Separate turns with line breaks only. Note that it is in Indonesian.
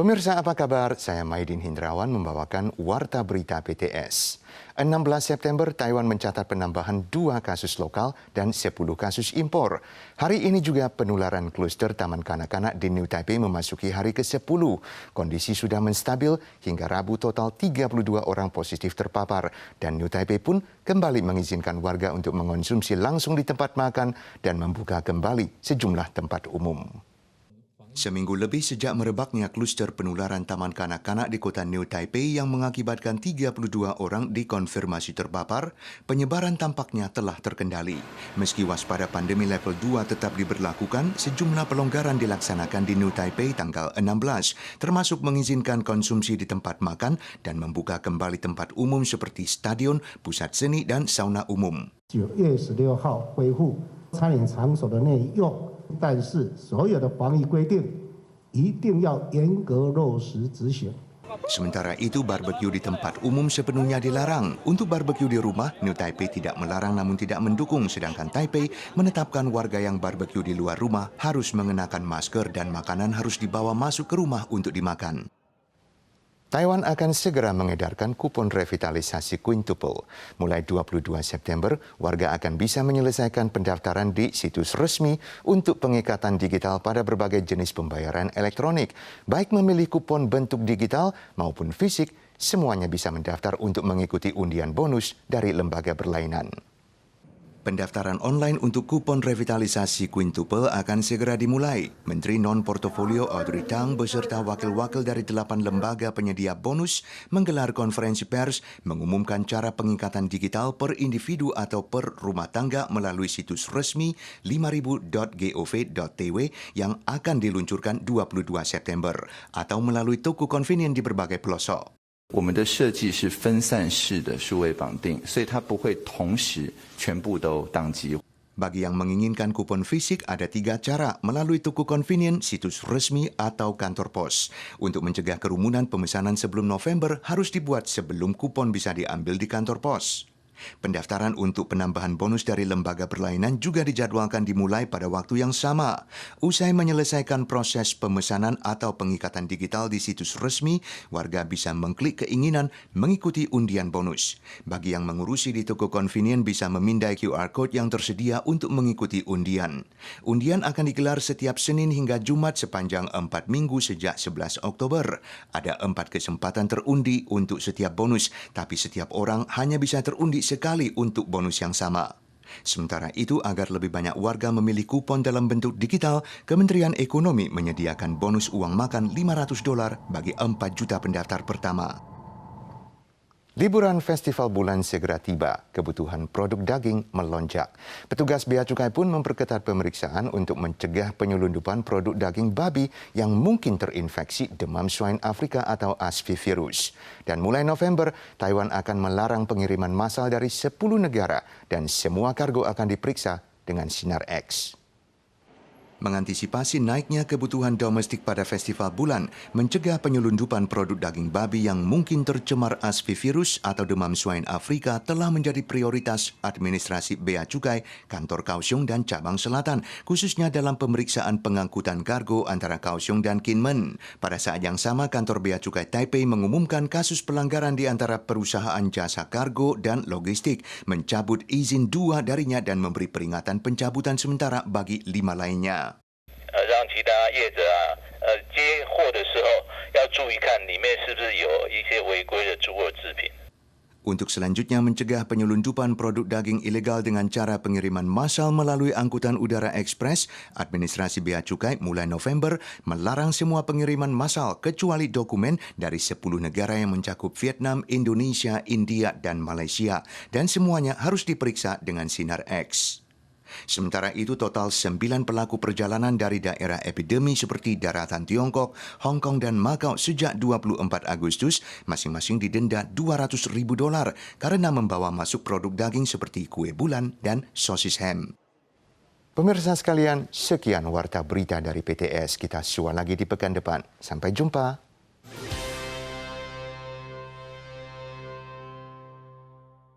Pemirsa apa kabar? Saya Maidin Hindrawan membawakan Warta Berita PTS. 16 September, Taiwan mencatat penambahan 2 kasus lokal dan 10 kasus impor. Hari ini juga penularan kluster Taman Kanak-Kanak di New Taipei memasuki hari ke-10. Kondisi sudah menstabil hingga Rabu total 32 orang positif terpapar. Dan New Taipei pun kembali mengizinkan warga untuk mengonsumsi langsung di tempat makan dan membuka kembali sejumlah tempat umum. Seminggu lebih sejak merebaknya kluster penularan Taman Kanak-Kanak di kota New Taipei yang mengakibatkan 32 orang dikonfirmasi terpapar, penyebaran tampaknya telah terkendali. Meski waspada pandemi level 2 tetap diberlakukan, sejumlah pelonggaran dilaksanakan di New Taipei tanggal 16, termasuk mengizinkan konsumsi di tempat makan dan membuka kembali tempat umum seperti stadion, pusat seni, dan sauna umum.
9月16号恢复餐饮场所的内用。 但是所有的防疫规定一定要严格落实执行。
Sementara itu, barbeque di tempat umum sepenuhnya dilarang. Untuk barbeque di rumah, New Taipei tidak melarang namun tidak mendukung, sedangkan Taipei menetapkan warga yang barbeque di luar rumah harus mengenakan masker dan makanan harus dibawa masuk ke rumah untuk dimakan. Taiwan akan segera mengedarkan kupon revitalisasi Quintuple. Mulai 22 September, warga akan bisa menyelesaikan pendaftaran di situs resmi untuk pengikatan digital pada berbagai jenis pembayaran elektronik. Baik memilih kupon bentuk digital maupun fisik, semuanya bisa mendaftar untuk mengikuti undian bonus dari lembaga berlainan. Pendaftaran online untuk kupon revitalisasi Quintuple akan segera dimulai. Menteri Non-Portofolio Audrey Tang beserta wakil-wakil dari 8 lembaga penyedia bonus menggelar konferensi pers mengumumkan cara pengikatan digital per individu atau per rumah tangga melalui situs resmi 5000.gov.tw yang akan diluncurkan 22 September atau melalui toko convenient di berbagai pelosok.
我们的设计是分散式的数位绑定，所以它不会同时全部都当机。
Bagi yang menginginkan kupon fisik, ada 3 cara melalui toko convenient, situs resmi, atau kantor pos. Untuk mencegah kerumunan, pemesanan sebelum November harus dibuat sebelum kupon bisa diambil di kantor pos. Pendaftaran untuk penambahan bonus dari lembaga berlainan juga dijadwalkan dimulai pada waktu yang sama. Usai menyelesaikan proses pemesanan atau pengikatan digital di situs resmi, warga bisa mengklik keinginan mengikuti undian bonus. Bagi yang mengurusi di toko convenient bisa memindai QR Code yang tersedia untuk mengikuti undian. Undian akan digelar setiap Senin hingga Jumat sepanjang 4 minggu sejak 11 Oktober. Ada 4 kesempatan terundi untuk setiap bonus, tapi setiap orang hanya bisa terundi sekali untuk bonus yang sama. Sementara itu, agar lebih banyak warga memilih kupon dalam bentuk digital, Kementerian Ekonomi menyediakan bonus uang makan $500 bagi 4 juta pendaftar pertama. Liburan festival bulan segera tiba, kebutuhan produk daging melonjak. Petugas Bea Cukai pun memperketat pemeriksaan untuk mencegah penyelundupan produk daging babi yang mungkin terinfeksi demam swine Afrika atau ASV virus. Dan mulai November, Taiwan akan melarang pengiriman massal dari 10 negara dan semua kargo akan diperiksa dengan sinar X. Mengantisipasi naiknya kebutuhan domestik pada festival bulan, mencegah penyelundupan produk daging babi yang mungkin tercemar ASV virus atau demam swine Afrika telah menjadi prioritas administrasi Bea Cukai, kantor Kaohsiung dan cabang selatan, khususnya dalam pemeriksaan pengangkutan kargo antara Kaohsiung dan Kinmen. Pada saat yang sama, kantor Bea Cukai Taipei mengumumkan kasus pelanggaran di antara perusahaan jasa kargo dan logistik, mencabut izin 2 darinya dan memberi peringatan pencabutan sementara bagi 5 lainnya.
让其他业者接货的时候要注意看里面是不是有一些违规的猪肉制品。
Untuk selanjutnya mencegah penyelundupan produk daging ilegal dengan cara pengiriman massal melalui angkutan udara ekspres, administrasi Bea Cukai mulai November melarang semua pengiriman massal kecuali dokumen dari 10 negara yang mencakup Vietnam, Indonesia, India, dan Malaysia, dan semuanya harus diperiksa dengan sinar X. Sementara itu, total 9 pelaku perjalanan dari daerah epidemi seperti daratan Tiongkok, Hong Kong, dan Makau sejak 24 Agustus masing-masing didenda $200.000 karena membawa masuk produk daging seperti kue bulan dan sosis ham. Pemirsa sekalian, sekian Warta Berita dari PTS. Kita suar lagi di pekan depan. Sampai jumpa.